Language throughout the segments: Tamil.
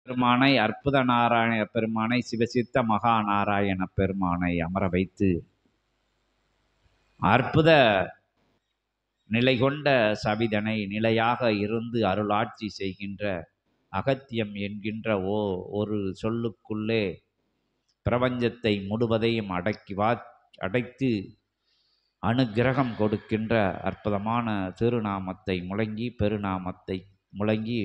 பெருமானை, அற்புத நாராயண பெருமானை, சிவசித்த மகா நாராயண பெருமானை அமர வைத்து அற்புத நிலை கொண்ட சவிதனை நிலையாக இருந்து அருளாட்சி செய்கின்ற அகத்தியம் என்கின்ற ஒரு சொல்லுக்குள்ளே பிரபஞ்சத்தை முழுவதையும் அடைத்து அனுக்கிரகம் கொடுக்கின்ற அற்புதமான திருநாமத்தை முழங்கி பெருநாமத்தை முழங்கி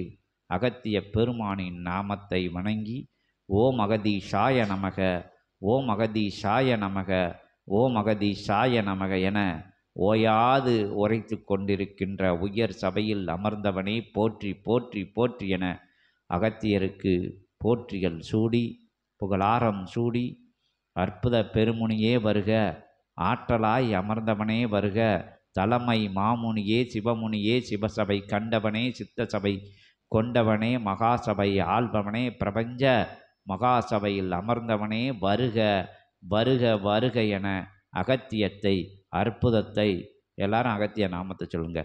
அகத்திய பெருமானின் நாமத்தை வணங்கி ஓம் அகதீஷாய நமக, ஓம் அகதீஷாய நமக, ஓம் அகதீஷாய நமக என ஓயாது உரைத்து கொண்டிருக்கின்ற உயர் சபையில் அமர்ந்தவனே போற்றி போற்றி போற்றி என அகத்தியருக்கு போற்றிகள் சூடி புகழாரம் சூடி அற்புத பெருமுனியே வருக, ஆற்றலாய் அமர்ந்தவனே வருக, தலைமை மாமுனியே சிவமுனியே, சிவசபை கண்டவனே, சித்த சபை கொண்டவனே, மகாசபை ஆள்பவனே, பிரபஞ்ச மகாசபையில் அமர்ந்தவனே வருக வருக வருக என அகத்தியத்தை அற்புதத்தை எல்லாரும் அகத்திய நாமத்தை சொல்லுங்க.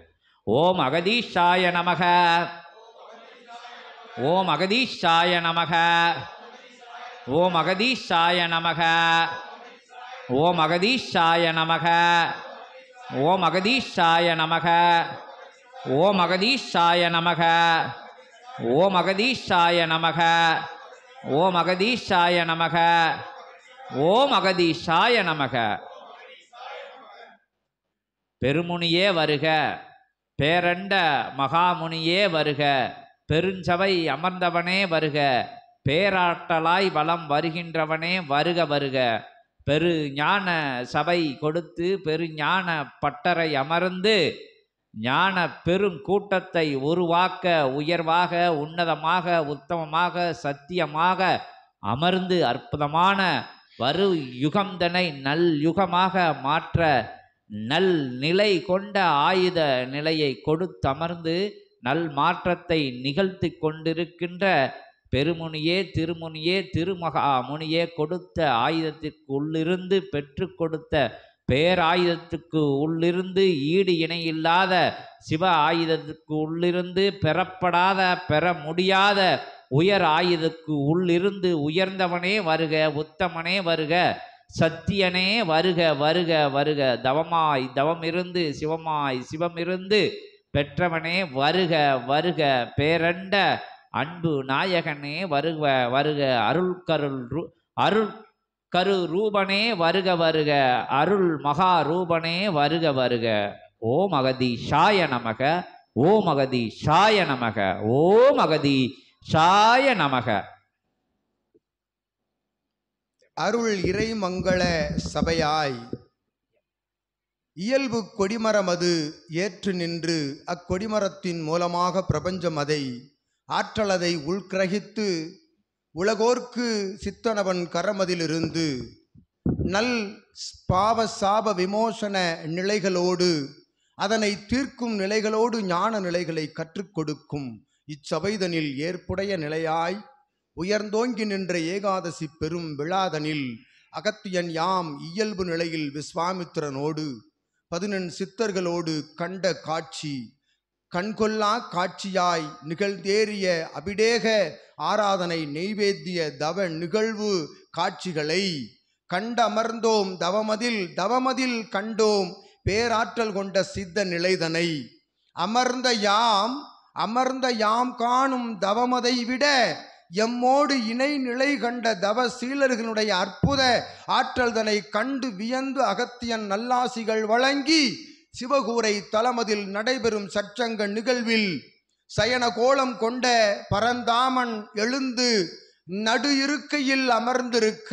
ஓம் அகதீஷாய நமக, ஓம் அகதீஷாய நமக, ஓம் அகதீஷாய நமக, ஓம் அகதீஷாய நமக, ஓம் அகதீஷாய நமக, ஓம் அகதீஷாய நமக, ஓம் அகதீஷாய நமக, ஓம் அகதீஷாய நமக, ஓம் அகதீஷாய நமக. பெருமுனியே வருக, பேரண்ட மகாமுனியே வருக, பெருஞ்சபை அமர்ந்தவனே வருக, பேராற்றலாய் வலம் வருகின்றவனே வருக வருக, பெரு ஞான சபை கொடுத்து பெருஞான பட்டறை அமர்ந்து ஞான பெரும் கூட்டத்தை உருவாக்க உயர்வாக உன்னதமாக உத்தமமாக சத்தியமாக அமர்ந்து அற்புதமான வரு யுகந்தனை நல் யுகமாக மாற்ற நல் நிலை கொண்ட ஆயுத நிலையை கொடுத்தமர்ந்து நல் மாற்றத்தை நிகழ்த்தி கொண்டிருக்கின்ற பெருமுனியே திருமுனியே திருமகா முனியே கொடுத்த ஆயுதத்திற்கு உள்ளிருந்து பெற்று கொடுத்த பேராயுதத்துக்கு உள்ளிருந்து ஈடு இணையில்லாத சிவ ஆயுதத்துக்கு உள்ளிருந்து பெறப்படாத பெற முடியாத உயர் ஆயுதத்துக்கு உள்ளிருந்து உயர்ந்தவனே வருக, உத்தமனே வருக, சத்தியனே வருக வருக வருக, தவமாய் தவமிருந்து சிவமாய் சிவமிருந்து பெற்றவனே வருக வருக, பேரண்ட அன்பு நாயகனே வருக வருக, அருள் கரு ரூபனே வருக வருக, அருள் மகா ரூபனே வருக வருக. ஓம் அகதீஷாய நமக, ஓம் அகதீஷாய நமக, ஓம் அகதீஷாய நமக. அருள் இறைமங்கள சபையாய் இயல்பு கொடிமரம் அது ஏற்று நின்று அக்கொடிமரத்தின் மூலமாக பிரபஞ்சம் அதை ஆற்றலதை உள்கிரகித்து உலகோர்க்கு சித்தனவன் கரமதிலிருந்து நல் பாவ சாப விமோசன நிலைகளோடு அதனை தீர்க்கும் நிலைகளோடு ஞான நிலைகளை கற்றுக் கொடுக்கும் இச்சபைதனில் ஏற்புடைய நிலையாய் உயர்ந்தோங்கி நின்ற ஏகாதசி பெரும் விழாதனில் அகத்தியன் யாம் இயல்பு நிலையில் விஸ்வாமித்திரனோடு 14 சித்தர்களோடு கண்ட காட்சி கண்கொள்ளா காட்சியாய் நிகழ்ந்தேறிய அபிடேக ஆராதனை நெய்வேத்திய தவ நிகழ்வு காட்சிகளை கண்டமர்ந்தோம். தவமதில் கண்டோம் பேராற்றல் கொண்ட சித்த நிலைதனை அமர்ந்த யாம் காணும் தவமதை விட எம்மோடு இணை நிலை கண்ட தவ சீலர்களுடைய அற்புத ஆற்றல்தனை கண்டு வியந்து அகத்தியன் நல்லாசிகள் வழங்கி சிவகூரை தலமதில் நடைபெறும் சச்சங்க நிகழ்வில் சயன கோலம் கொண்ட பரந்தாமன் எழுந்து நடு இருக்கையில் அமர்ந்திருக்க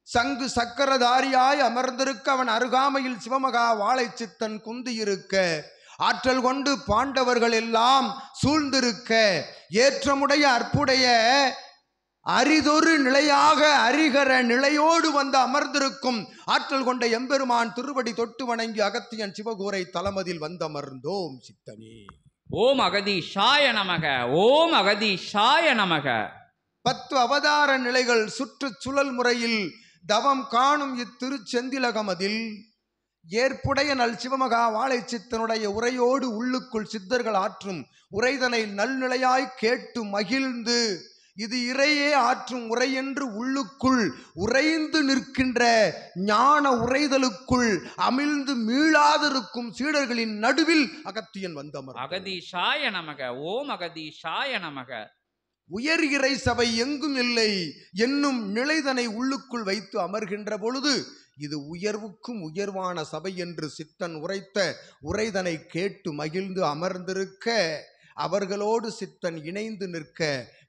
சங்கு சக்கரதாரியாய் அமர்ந்திருக்க அவன் அருகாமையில் சிவமகா வாழை சித்தன் குந்தியிருக்க ஆற்றல் கொண்டு பாண்டவர்கள் எல்லாம் சூழ்ந்திருக்க ஏற்றமுடைய அற்புடைய அரிதொரு நிலையாக அரிகர நிலையோடு வந்து அமர்ந்திருக்கும் ஆற்றல் கொண்ட எம்பெருமான் திருவடி தொட்டு வணங்கி அகத்தியன் சிவகூரை தலமதில் வந்தமர்ந்தோம் சித்தனே. ஓம் அகதீஷாய நமக, ஓம் அகதீஷாய நமக. 10 அவதார நிலைகள் சுற்றுச்சுழல் முறையில் தவம் காணும் இத்திருச்செந்திலகமதில் ஏற்புடைய நல் சிவமகா வாழை சித்தனுடைய உரையோடு உள்ளுக்குள் சித்தர்கள் ஆற்றும் உரைதனை நல்நிலையாய் கேட்டு மகிழ்ந்து இது இறையே ஆற்றும் உரை என்று உள்ளுக்குள் உறைந்து நிற்கின்ற ஞான உரைதலுக்குள் அமிழ்ந்து மீளாதிருக்கும் சீடர்களின் நடுவில் அகத்தியன் வந்தமர். அகதீஷாய நமக. ஓம் அகதீஷாய நமக. உயர் இறை சபை எங்கும் இல்லை என்னும் நிலைதனை உள்ளுக்குள் வைத்து அமர்கின்ற பொழுது இது உயர்வுக்கும் உயர்வான சபை என்று சித்தன் உரைத்த உரைதனை கேட்டு மகிழ்ந்து அமர்ந்திருக்க, அவர்களோடு சித்தன் இணைந்து நிற்க,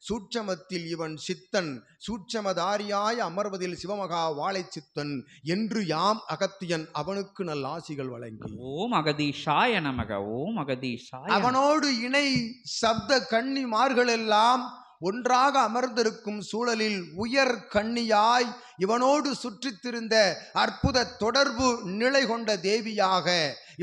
சூட்சமத்தில் இவன் சித்தன் சூட்சமதாரியாய் அமர்வதில் சிவமகா வாழை சித்தன் என்று யாம் அகத்தியன் அவனுக்கு நல் ஆசிகள் வழங்கி. ஓம் அகதீஷாய நமக. ஓம் அகதீஷாய. அவனோடு இணை சப்த கன்னிமார்கள் எல்லாம் ஒன்றாக அமர்ந்திருக்கும் சூழலில் உயர் கன்னியாய் இவனோடு சுற்றித்திருந்த அற்புத தொடர்பு நிலை கொண்ட தேவியாக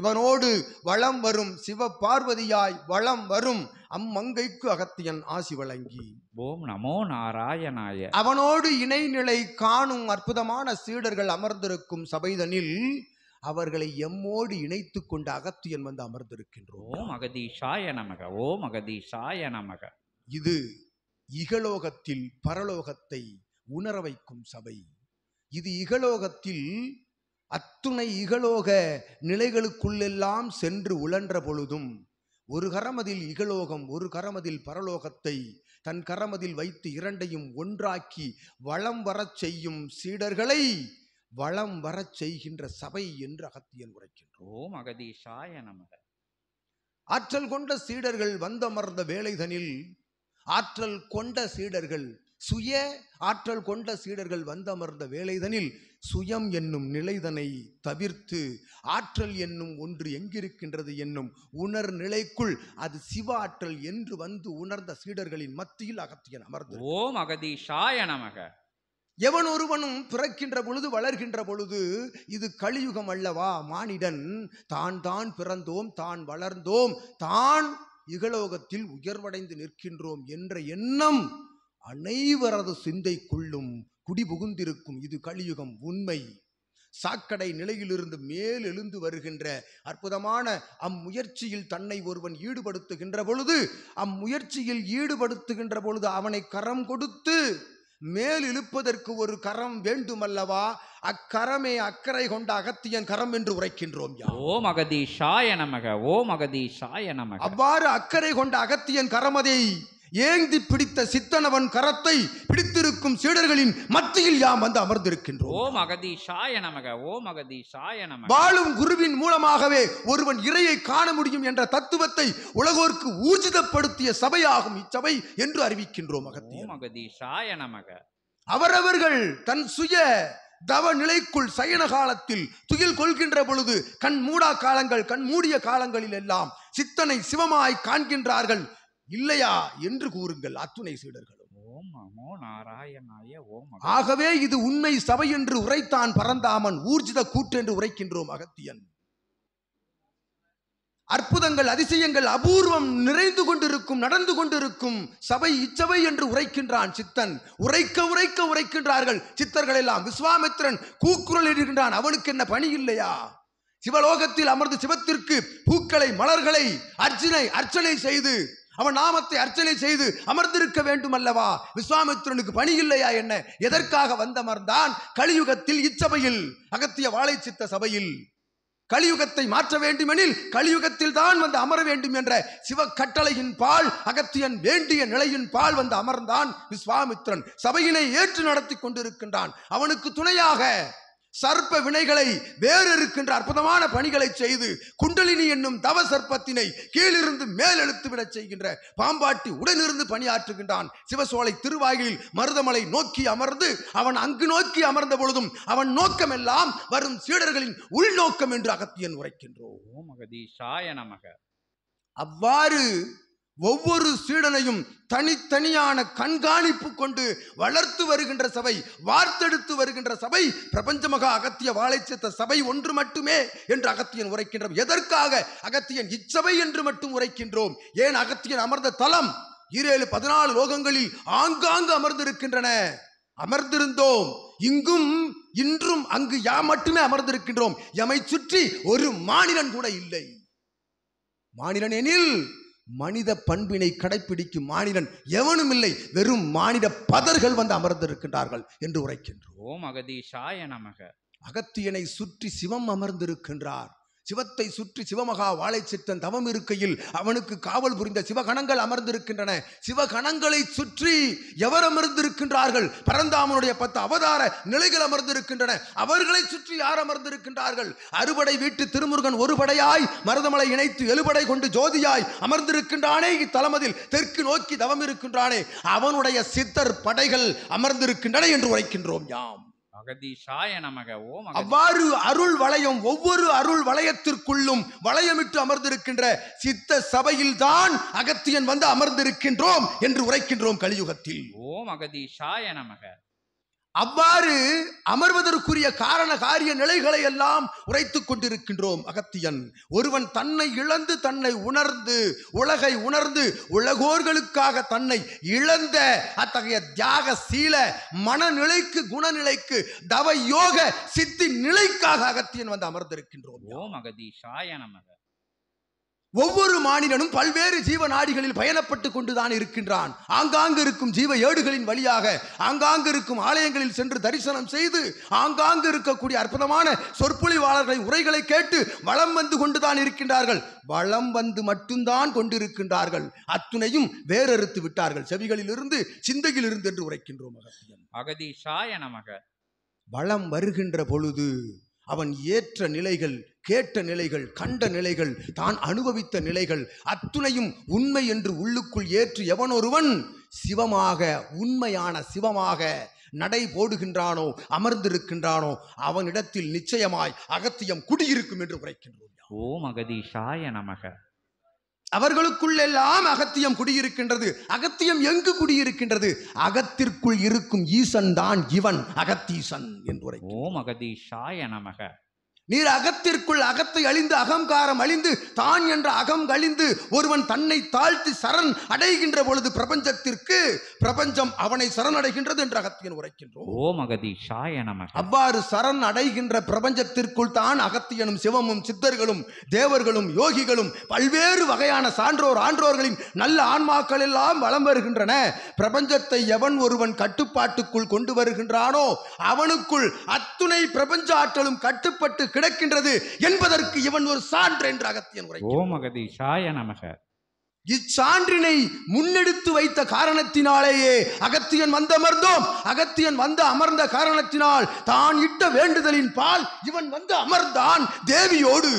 இவனோடு வளம் வரும் சிவ பார்வதியாய் வளம் வரும் அம்மங்கைக்கு அகத்தியன் ஆசி வழங்கி. ஓம் நமோ நாராயணாய. அவனோடு இணைநிலை காணும் அற்புதமான சீடர்கள் அமர்ந்திருக்கும் சபைதனில் அவர்களை எம்மோடு இணைத்து கொண்டு அகத்தியன் வந்து அமர்ந்திருக்கின்றோம். ஓம் அகதீஷாய நமக. ஓம் அகதீஷாய நமக. இது இகலோகத்தில் பரலோகத்தை உணர வைக்கும் சபை. இது இகலோகத்தில் அத்துணை இகலோக நிலைகளுக்குள்ளெல்லாம் சென்று உழன்ற பொழுதும் ஒரு கரமதில் இகலோகம் ஒரு கரமதில் பரலோகத்தை தன் கரமதில் வைத்து இரண்டையும் ஒன்றாக்கி வளம் வரச் செய்யும் சீடர்களை வளம் வரச் செய்கின்ற சபை என்று அகத்தியன் உரைக்கின்றோம். ஓம் அகதீஷாய நமக. ஆற்றல் கொண்ட சீடர்கள் வந்தமர்ந்த வேளைதனில் ஆற்றல் கொண்ட சீடர்கள் சுய ஆற்றல் கொண்ட சீடர்கள் வந்தமர்ந்த வேளைதனில் சுயம் என்னும் நிலைதனை தவிர்த்து ஆற்றல் என்னும் ஒன்று எங்கிருக்கின்றது என்னும் உணர் நிலைக்குள் அது சிவ ஆற்றல் என்று வந்து உணர்ந்த சீடர்களின் மத்தியில் அகத்தியன் அமர்ந்து. ஓம் அகதீஷாய நமக. எவன் ஒருவனும் பிறக்கின்ற பொழுது வளர்கின்ற பொழுது இது கலியுகம் அல்லவா, மானிடன் தான் தான் பிறந்தோம் தான் வளர்ந்தோம் தான் இகலோகத்தில் உயர்வடைந்து நிற்கின்றோம் என்ற எண்ணம் அனைவரது சிந்தைக்குள்ளும் குடிபுகுந்திருக்கும். இது கலியுகம் உண்மை. சாக்கடை நிலையிலிருந்து மேல் எழுந்து வருகின்ற அற்புதமான அம்முயற்சியில் தன்னை ஒருவன் ஈடுபடுத்துகின்ற பொழுது அம்முயற்சியில் ஈடுபடுத்துகின்ற பொழுது அவனை கரம் கொடுத்து மேல் இழுப்பதற்கு ஒரு கரம் வேண்டுமல்லவா, அக்கரமே அக்கறை கொண்ட அகத்தியன் கரம் என்று உரைக்கின்றோம். ஓம் அகதீஷாய நமக. ஓம் அகதீஷாய நமக. அவ்வாறு அக்கறை கொண்ட அகத்தியன் கரமதை ஏந்தி பிடித்த சித்தனவன் கரத்தை பிடித்திருக்கும் சீடர்களின் மத்தியில் யாம் வந்து அமர்ந்திருக்கின்றோம். ஓம் அகதீஷாய நமக. ஓம் அகதீஷாய நமக. வாழும் குருவின் மூலமாகவே ஒருவன் இறையை காண முடியும் என்ற தத்துவத்தை உலகோருக்கு ஊர்ஜிதப்படுத்திய சபையாகும் இச்சபை என்று அறிவிக்கின்றோம். ஓம் அகதீஷாய நமக. அவரவர்கள் தன் சுய தவ நிலைக்குள் சயன காலத்தில் துயில் கொள்கின்ற பொழுது கண் மூடா காலங்கள் கண் மூடிய காலங்களில் எல்லாம் சித்தனை சிவமாய் காண்கின்றார்கள் இல்லையா என்று கூறுங்கள் அத்துணை சீடர்களும். ஓம் நமோ நாராயணாய. ஓம். ஆகவே இது உண்மை சபை என்று உரைத்தான் பரந்தாமன், ஊர்ஜித கூற்று என்று உரைக்கின்றோம் அகத்தியன். அற்புதங்கள் அதிசயங்கள் அபூர்வம் நிறைந்து கொண்டிருக்கும் நடந்து கொண்டிருக்கும் சபை இச்சபை என்று உரைக்கின்றான் சித்தன். உரைக்க உரைக்க உரைக்கின்றார்கள் சித்தர்கள் எல்லாம். விஸ்வாமித்திரன் கூக்குரல் இடுகின்றான், அவனுக்கு என்ன பணி இல்லையா? சிவலோகத்தில் அமர்ந்து சிவத்திற்கு பூக்களை மலர்களை அர்ச்சனை செய்து அவன் நாமத்தை அர்ச்சனை செய்து அமர்ந்திருக்க வேண்டும் அல்லவா? விஸ்வாமித்திரனுக்கு பணி இல்லையா என்ன? எதற்காக வந்தமர்ந்தான்? கலியுகத்தில் இச்சபையில் அகத்திய வாழை சித்த சபையில் கலியுகத்தை மாற்ற வேண்டுமெனில் கலியுகத்தில் தான் வந்து அமர வேண்டும் என்ற சிவ கட்டளையின் பால் அகத்தியன் வேண்டிய நிலையின் பால் வந்து அமர்ந்தான் விஸ்வாமித்திரன். சபையினை ஏற்று நடத்தி கொண்டிருக்கின்றான். அவனுக்கு துணையாக சர்ப்ப வினைகளை வேறு இருக்கின்ற அற்புதமான பணிகளை செய்து குண்டலினி என்னும் தவ சர்ப்பத்தினை கீழிருந்து மேல் எழுத்துவிடச் செய்கின்ற பாம்பாட்டி உடனிருந்து பணியாற்றுகின்றான். சிவசோலை திருவாயிலில் மருதமலை நோக்கி அமர்ந்து அவன் அங்கு நோக்கி அமர்ந்த பொழுதும் அவன் நோக்கம் எல்லாம் வரும் சீடர்களின் உள்நோக்கம் என்று அகத்தியன் உரைக்கின்றோம். ஓம் அகதீஷாய நமக. அவ்வாறு ஒவ்வொரு சீடனையும் தனித்தனியான கண்காணிப்பு கொண்டு வளர்த்து வருகின்ற சபை, வார்த்தெடுத்து வருகின்ற சபை பிரபஞ்ச மகா அகத்திய வாழைச்சித்த சபை ஒன்று மட்டுமே என்று அகத்தியன் உரைக்கின்றோம். எதற்காக அகத்தியன் இச்சபை என்று மட்டும் உரைக்கின்றோம்? ஏன் அகத்தியன் அமர்ந்த தலம் 7-14 லோகங்களில் ஆங்காங்கு அமர்ந்திருக்கின்றன. அமர்ந்திருந்தோம் இங்கும் இன்றும் அங்கு யாம் மட்டுமே அமர்ந்திருக்கின்றோம். எமை சுற்றி ஒரு மாநிலன் கூட இல்லை. மாநிலன் எனில் மனித பண்பினை கடைப்பிடிக்கும் மானிடன் எவனும் இல்லை, வெறும் மானிட பதர்கள் வந்து அமர்ந்திருக்கின்றார்கள் என்று உரைக்கின்றோம். ஓம் அகதீஷாய நமக. அகத்தியனை சுற்றி சிவம் அமர்ந்திருக்கின்றார். சிவத்தை சுற்றி சிவமகா வாழைச்சித்தன் தவம் இருக்கையில் அவனுக்கு காவல் புரிந்த சிவகணங்கள் அமர்ந்திருக்கின்றன. சிவகணங்களை சுற்றி எவர் அமர்ந்திருக்கின்றார்கள்? பரந்தாமனுடைய 10 அவதார நிலைகள் அமர்ந்திருக்கின்றன. அவர்களை சுற்றி யார் அமர்ந்திருக்கின்றார்கள்? அறுபடை வீட்டு திருமுருகன் ஒரு படையாய் மருதமலை இணைத்து எழுபடை கொண்டு ஜோதியாய் அமர்ந்திருக்கின்றானே இத்தலமதில் தெற்கு நோக்கி தவம் இருக்கின்றானே, அவனுடைய சித்தர் படைகள் அமர்ந்திருக்கின்றன என்று உரைக்கின்றோம் யாம். அகதீஷாய நமக. ஓம் அவ்வாறு அருள் வளையம், ஒவ்வொரு அருள் வளையத்திற்குள்ளும் வளையமிட்டு அமர்ந்திருக்கின்ற சித்த சபையில் தான் அகத்தியன் வந்து அமர்ந்திருக்கின்றோம் என்று உரைக்கின்றோம் கலியுகத்தில். ஓம் அகதீஷாய நமக. அவ்வாறு அமர்வதற்குரிய காரண காரிய நிலைகளை எல்லாம் உரைத்துக் கொண்டிருக்கின்றோம். அகத்தியன் ஒருவன் தன்னை இழந்து தன்னை உணர்ந்து உலகை உணர்ந்து உலகோர்களுக்காக தன்னை இழந்த அத்தகைய தியாக சீல மனநிலைக்கு குணநிலைக்கு தவ யோக சித்தி நிலைக்காக அகத்தியன் வந்து அமர்ந்திருக்கின்றோம். ஓம் அகதீஷாய நமக. ஒவ்வொரு மானிடனும் பல்வேறு ஜீவ நாடிகளில் பயணப்பட்டு கொண்டுதான் இருக்கின்றான். ஆங்காங்கு இருக்கும் ஜீவ ஏடுகளின் வழியாக ஆங்காங்கு இருக்கும் ஆலயங்களில் சென்று தரிசனம் செய்து ஆங்காங்கு இருக்கக்கூடிய அற்புதமான சொற்பொழிவாளர்களின் உரைகளை கேட்டு வளம் வந்து கொண்டுதான் இருக்கின்றார்கள். வளம் வந்து மட்டும்தான் கொண்டிருக்கின்றார்கள், அத்துணையும் வேறறுத்து விட்டார்கள். செவிகளில் இருந்து சிந்தையில் இருந்து என்று உரைக்கின்றோம். அகதீஷாய நமக. வளம் வருகின்ற பொழுது அவன் ஏற்ற நிலைகள், கேட்ட நிலைகள், கண்ட நிலைகள், தான் அனுபவித்த நிலைகள் அத்துணையும் உண்மை என்று உள்ளுக்குள் ஏற்று எவனொருவன் சிவமாக, உண்மையான சிவமாக நடை போடுகின்றானோ, அமர்ந்திருக்கின்றானோ, அவனிடத்தில் நிச்சயமாய் அகத்தியம் குடியிருக்கும் என்று உரைக்கின்றோம். ஓம் அகதீஷாய நமக. அவர்களுக்குள்ளெல்லாம் அகத்தியம் குடியிருக்கின்றது. அகத்தியம் எங்கு குடியிருக்கின்றது? அகத்திற்குள் இருக்கும் ஈசன் தான் இவன் அகத்தீசன் என்று. ஓம் அகதீஷாய நமக. நீர் அகத்திற்குள் அகத்தை அழிந்து அகங்காரம் அழிந்து தான் என்ற அகம் கழிந்து ஒருவன் தன்னை தாழ்த்தி சரண் அடைகின்ற பொழுது பிரபஞ்சத்திற்கு பிரபஞ்சம் அவனை சரணடைகின்றது என்று அகத்தியன் உரைக்கின்றோம். ஓம் அகதீஷாய நமக. அவ்வாறு சரண் அடைகின்ற பிரபஞ்சத்திற்குள் தான் அகத்தியனும் சிவமும் சித்தர்களும் தேவர்களும் யோகிகளும் பல்வேறு வகையான சான்றோர் ஆன்றோர்களின் நல்ல ஆன்மாக்கள் எல்லாம் வலம் வருகின்றன. பிரபஞ்சத்தை எவன் ஒருவன் கட்டுப்பாட்டுக்குள் கொண்டு வருகின்றானோ அவனுக்குள் அத்துணை பிரபஞ்ச ஆற்றலும் கட்டுப்பட்டு கிடக்கின்றது என்பதற்கு இவன் ஒரு சான்று என்று அகத்தியன் உரைக்கிறான். ஓம் அகதீஷாய நமக. இச்சான்றினை முன்னெடுத்து வைத்த காரணத்தினாலேயே அகத்தியன் வந்து அமர்ந்தோம். அகத்தியன் வந்து அமர்ந்த காரணத்தினால் தான் இட்ட வேண்டுதலின் பால் இவன் வந்து அமர்ந்தான் தேவியோடு.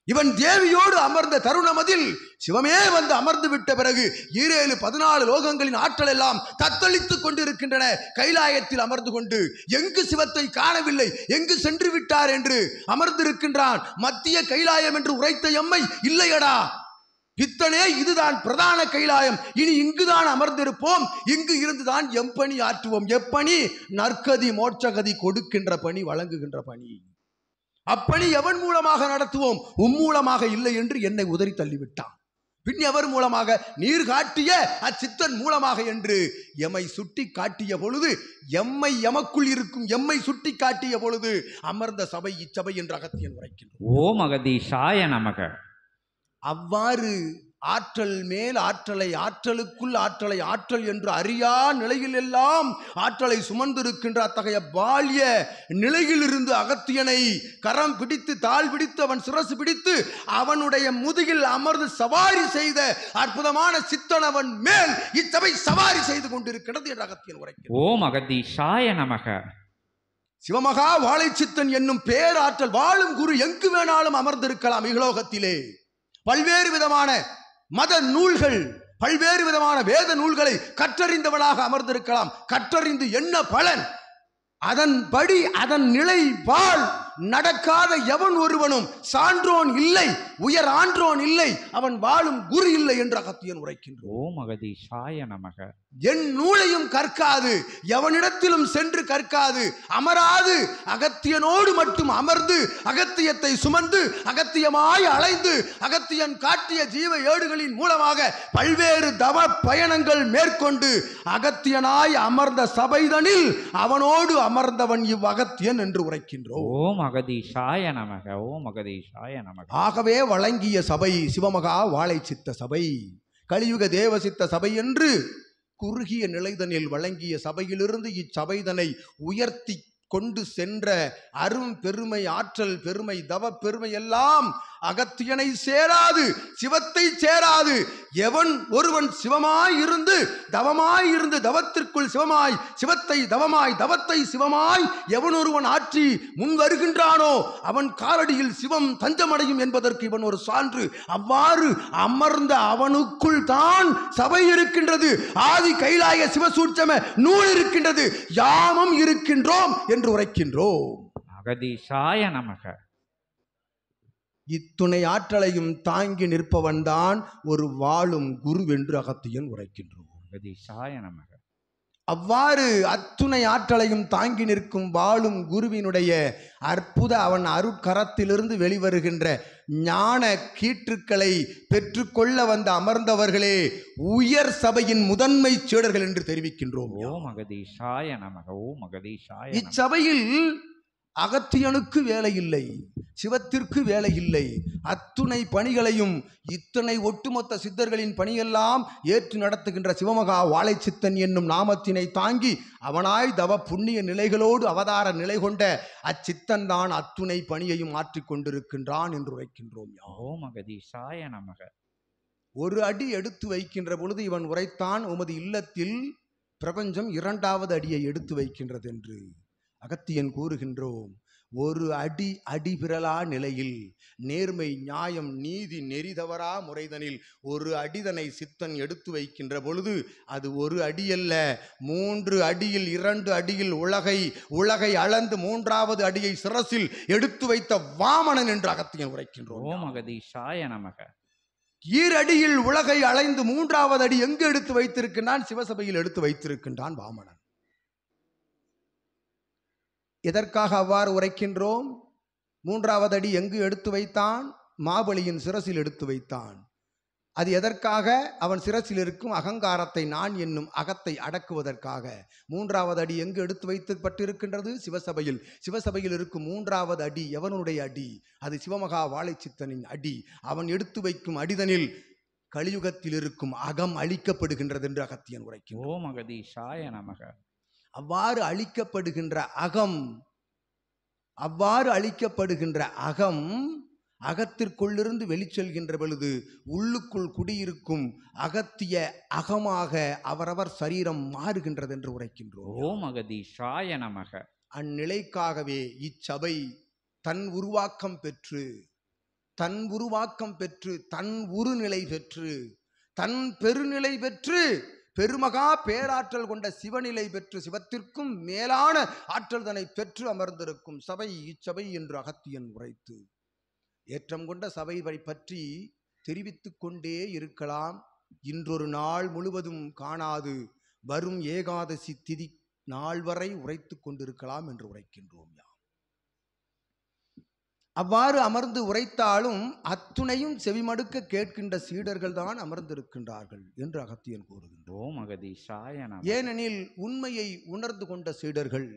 இவன் தேவியோடு அமர்ந்த தருணமதில் சிவமே வந்து அமர்ந்து விட்ட பிறகு 14 லோகங்களின் ஆற்றல் எல்லாம் தத்தளித்துக் கொண்டிருக்கின்றன. கைலாயத்தில் அமர்ந்து கொண்டு எங்கு சிவத்தை காணவில்லை, எங்கு சென்று விட்டார் என்று அமர்ந்திருக்கின்றான். மத்திய கைலாயம் என்று உரைத்த எம்மை, இல்லையடா பித்தனே, இதுதான் பிரதான கைலாயம், இனி இங்குதான் அமர்ந்திருப்போம், இங்கு இருந்துதான் எம்பணி ஆற்றுவோம். எப்பணி? நற்கதி மோட்சகதி கொடுக்கின்ற பணி, வழங்குகின்ற பணி. அப்பணி எவன் மூலமாக நடத்துவோம்? மூலமாக இல்லை என்று என்னை உதறி தள்ளிவிட்டான். பின் எவர் மூலமாக? நீர் காட்டிய அச்சித்தன் மூலமாக என்று எம்மை சுட்டி காட்டிய பொழுது, எம்மை எமக்குள் இருக்கும் எம்மை சுட்டி காட்டிய பொழுது அமர்ந்த சபை இச்சபை என்று அகத்தியன் உரைக்கின்றோம். ஓம் அகதீஷாய நமக. அவ்வாறு ஆற்றல் மேல் ஆற்றலை, ஆற்றலுக்குள் ஆற்றலை, ஆற்றல் என்று அறியா நிலையில் எல்லாம் ஆற்றலை சுமந்திருக்கின்ற அத்தகைய பால்ய நிலையிலிருந்து அகத்தியனை கரம் பிடித்து தாழ் பிடித்து அவன் சிரசு பிடித்து அவனுடைய முதுகில் அமர்ந்து சவாரி செய்த அற்புதமான சித்தனவன் மேல் இச்சபை சவாரி செய்து கொண்டிருக்கிறது என்று அகத்தியன் உரைக்கிறார். ஓம் அகதீஷாய நமக. சிவமகா வாழைச்சித்தன் என்னும் பேராற்றல் வாழும் குரு எங்கு வேணாலும் அமர்ந்திருக்கலாம். இகலோகத்திலே பல்வேறு விதமான மத நூல்கள், பல்வேறு விதமான வேத நூல்களை கற்றறிந்தவனாக அமர்ந்திருக்கலாம். கற்றறிந்து என்ன பலன்? அதன்படி அதன் நிலை பால் நடக்காத எவன் ஒருவனும் சான்றோன் இல்லை, உயர் ஆன்றோன் இல்லை, அவன் வாழும் குரு இல்லை என்று அகத்தியன் உரைக்கின்றோம். ஓம் அகதீஷாய நமக. என் நூலையும் கற்காது, எவனிடத்திலும் சென்று கற்காது, அமராது அகத்தியனோடு மட்டும் அமர்ந்து அகத்தியத்தை சுமந்து அகத்தியமாய் அலைந்து அகத்தியன் காட்டிய ஜீவ ஏடுகளின் மூலமாக பல்வேறு தவ பயணங்கள் மேற்கொண்டு அகத்தியனாய் அமர்ந்த சபைதனில் அவனோடு அமர்ந்தவன் இவ்வகத்தியன் என்று உரைக்கின்றோம். ஓம் அகதீஷாய நமக. ஓம் அகதீஷாய நமக. ஆகவே வழங்கிய சபை சிவமகா வாழை சித்த சபை, கலியுக தேவசித்த சபை என்று குறுகிய நிலைதனில் வழங்கிய சபையிலிருந்து இச்சபைதனை உயர்த்தி கொண்டு சென்ற அரும் பெருமை, ஆற்றல் பெருமை, தவ பெருமை எல்லாம் அகத்தியனை சேராது, சிவத்தை சேராது. எவன் ஒருவன் சிவமாய் இருந்து தவத்திற்குள் சிவமாய், சிவத்தை தவமாய், தவத்தை சிவமாய் எவன் ஒருவன் ஆற்றி முன் வருகின்றானோ அவன் காலடியில் சிவம் தஞ்சமடையும் என்பதற்கு இவன் ஒரு சான்று. அவ்வாறு அமர்ந்த அவனுக்குள் தான் சபை இருக்கின்றது, ஆதி கைலாய சிவசூட்சம நூல் இருக்கின்றது, யாமும் இருக்கின்றோம் என்று உரைக்கின்றோம். அகதீஷாய நமக. இத்துணை ஆற்றலையும் தாங்கி நிற்பவன் தான் ஒரு வாழும் குரு என்று அகத்தியன் உரைக்கின்றோம். அகதீஷாய நமக. அவ்வாறு அத்துணை ஆற்றலையும் தாங்கி நிற்கும் வாழும் குருவினுடைய அற்புத அவன் அருட்கரத்திலிருந்து வெளிவருகின்ற ஞான கீற்றுக்களை பெற்றுக்கொள்ள வந்த அமர்ந்தவர்களே உயர் சபையின் முதன்மை சீடர்கள் என்று தெரிவிக்கின்றோம். ஓம் அகதீஷாய நமக. ஓம் அகதீஷாய. இச்சபையில் அகத்தியனுக்கு வேலை இல்லை, சிவத்திற்கு வேலை இல்லை. அத்துணை பணிகளையும் இத்தனை ஒட்டுமொத்த சித்தர்களின் பணியெல்லாம் ஏற்று நடத்துகின்ற சிவமகா வாழை சித்தன் என்னும் நாமத்தினை தாங்கி அவனாய் தவ புண்ணிய நிலைகளோடு அவதார நிலை கொண்ட அச்சித்தன் தான் அத்துணை பணியையும் ஆற்றிக் கொண்டிருக்கின்றான் என்று உரைக்கின்றோம். ஓம் அகதீஷாய நமக. ஒரு அடி எடுத்து வைக்கின்ற பொழுது இவன் உரைத்தான், உமது இல்லத்தில் பிரபஞ்சம் இரண்டாவது அடியை எடுத்து வைக்கின்றது என்று. அகத்தியன் கூறுகின்றோம், ஒரு அடி அடிபிரலா நிலையில் நேர்மை, நியாயம், நீதி, நெறிதவரா முறைதனில் ஒரு அடிதனை சித்தன் எடுத்து வைக்கின்ற பொழுது அது ஒரு அடியல்ல, 3 அடியில் 2 அடியில் உலகை அளந்து 3வது அடியை சிரசில் எடுத்து வைத்த வாமனன் என்று அகத்தியன் உரைக்கின்றோம். ஓம் அகதீஷாய நமக. ஈரடியில் உலகை அலைந்து 3வது அடி எங்கு எடுத்து வைத்திருக்கின்றான்? சிவசபையில் எடுத்து வைத்திருக்கின்றான் வாமனன். எதற்காக அவ்வாறு உரைக்கின்றோம்? 3வது அடி எங்கு எடுத்து வைத்தான்? மாபலியின் சிரசில் எடுத்து வைத்தான். அது எதற்காக? அவன் சிரசில் இருக்கும் அகங்காரத்தை, நான் என்னும் அகத்தை அடக்குவதற்காக. 3வது அடி எங்கு எடுத்து வைக்கப்பட்டிருக்கின்றது? சிவசபையில். சிவசபையில் இருக்கும் 3வது அடி எவனுடைய அடி? அது சிவமகா வாழை சித்தனின் அடி. அவன் எடுத்து வைக்கும் அடிதனில் கலியுகத்தில் இருக்கும் அகம் அழிக்கப்படுகின்றது என்று அகத்தியன் உரைக்கும். ஓம் அகதீஷாய நமக. அவ்வாறு அழிக்கப்படுகின்ற அகம் அகத்திற்குள்ளிருந்து வெளிச்செல்கின்ற பொழுது உள்ளுக்குள் குடியிருக்கும் அகத்திய அகமாக அவரவர் சரீரம் மாறுகின்றது என்று உரைக்கின்றோம். ஓம் அகதீஷாய நமக. அந்நிலைக்காகவே இச்சபை தன் உருவாக்கம் பெற்று தன் உருநிலை பெற்று தன் பெருநிலை பெற்று பெருமகா பேராற்றல் கொண்ட சிவநிலை பெற்று சிவத்திற்கும் மேலான ஆற்றல் தன்னை பெற்று அமர்ந்திருக்கும் சபை இச்சபை என்று அகத்தியன் உரைத்து ஏற்றம் கொண்ட சபை பற்றி தெரிவித்துக் கொண்டே இருக்கலாம். இன்றொரு நாள் முழுவதும் காணாது வரும் ஏகாதசி திதி நாள் வரை உரைத்து கொண்டிருக்கலாம் என்று உரைக்கின்றோம். அவ்வாறு அமர்ந்து உரைத்தாலும் அத்துணையும் செவிமடுக்க கேட்கின்ற சீடர்கள் தான் அமர்ந்திருக்கின்றார்கள் என்று அகத்தியன் கூறுகின்றோம். ஏனெனில் உண்மையை உணர்ந்து கொண்ட சீடர்கள்,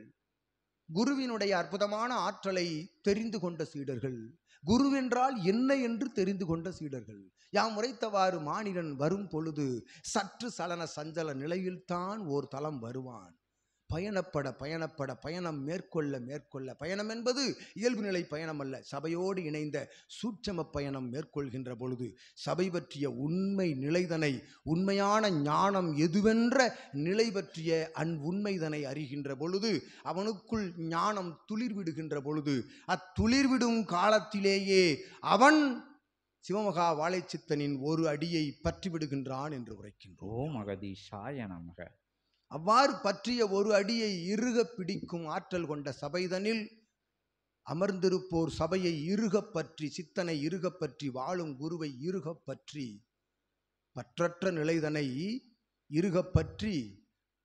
குருவினுடைய அற்புதமான ஆற்றலை தெரிந்து கொண்ட சீடர்கள், குருவென்றால் என்ன என்று தெரிந்து கொண்ட சீடர்கள். யாம் உரைத்தவாறு மானிடன் வரும் பொழுது சற்று சலன சஞ்சல நிலையில்தான் ஓர் தலம் வருவான். பயணம் மேற்கொள்ள பயணம் என்பது இயல்பு நிலை பயணம் அல்ல, சபையோடு இணைந்த சூட்சம பயணம் மேற்கொள்கின்ற பொழுது சபை பற்றிய உண்மை நிலைதனை, உண்மையான ஞானம் எதுவென்ற நிலை பற்றிய உண்மைதனை அறிகின்ற பொழுது அவனுக்குள் ஞானம் துளிர்விடுகின்ற பொழுது அத்துளிர்விடும் காலத்திலேயே அவன் சிவமகா வாழை சித்தனின் ஒரு அடியை பற்றி விடுகின்றான் என்று உரைக்கின்றோம். அவ்வாறு பற்றிய ஒரு அடியை இறுக பிடிக்கும் ஆற்றல் கொண்ட சபைதனில் அமர்ந்திருப்போர் சபையை இறுகப் பற்றி, சித்தனை இறுகப் பற்றி, வாழும் குருவை இறுகப் பற்றி, பற்றற்ற நிலைதனை இறுகப் பற்றி,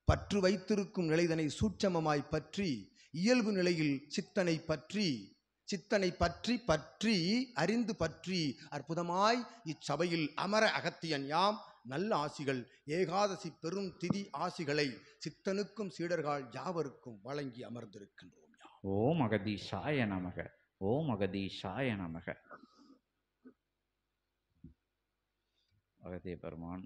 பற்று வைத்திருக்கும் நிலைதனை சூட்சமமாய் பற்றி, இயல்பு நிலையில் சித்தனை பற்றி அறிந்து பற்றி அற்புதமாய் இச்சபையில் அமர அகத்தியன் யாம் நல்ல ஆசிகள், ஏகாதசி பெரும் திதி ஆசிகளை சித்தனுக்கும் சீடர்கள் யாவருக்கும் வழங்கி அமர்ந்திருக்கின்றோம். ஓம் அகதீஷாய நமக. ஓம் அகதீஷாய நமக. அகத்திய பெருமான்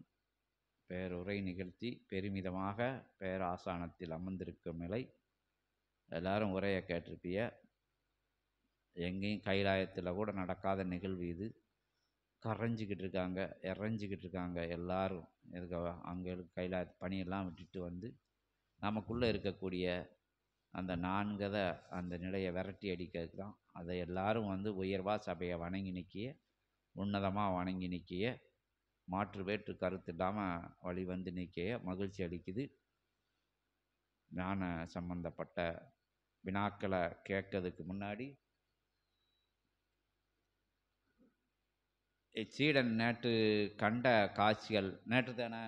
பேருரை நிகழ்த்தி பெருமிதமாக பேராசானத்தில் அமர்ந்திருக்கும் நிலை. எல்லாரும் உரையை கேட்டிருப்பிய. எங்கேயும் கைலாயத்தில் கூட நடக்காத நிகழ்வு இது. கரைஞ்சிக்கிட்டு இருக்காங்க, இறைஞ்சிக்கிட்டு இருக்காங்க எல்லாரும். இதுக்கு அங்கே கைலாய பணியெல்லாம் விட்டுட்டு வந்து நமக்குள்ளே இருக்கக்கூடிய அந்த நான்கத அந்த நிலையை விரட்டி அடிக்கிறதுக்கு தான். அதை எல்லாரும் வந்து உயர்வாக சபையை வணங்கி நிற்கிய, உன்னதமாக வணங்கி நிற்கிய, மாற்று வேற்று கருத்து இல்லாமல் வழி வந்து நிற்கிய மகிழ்ச்சி அளிக்குது. ஞான சம்பந்தப்பட்ட வினாக்களை கேட்கறதுக்கு முன்னாடி சீடன் நேற்று கண்ட காட்சிகள், நேற்று தானே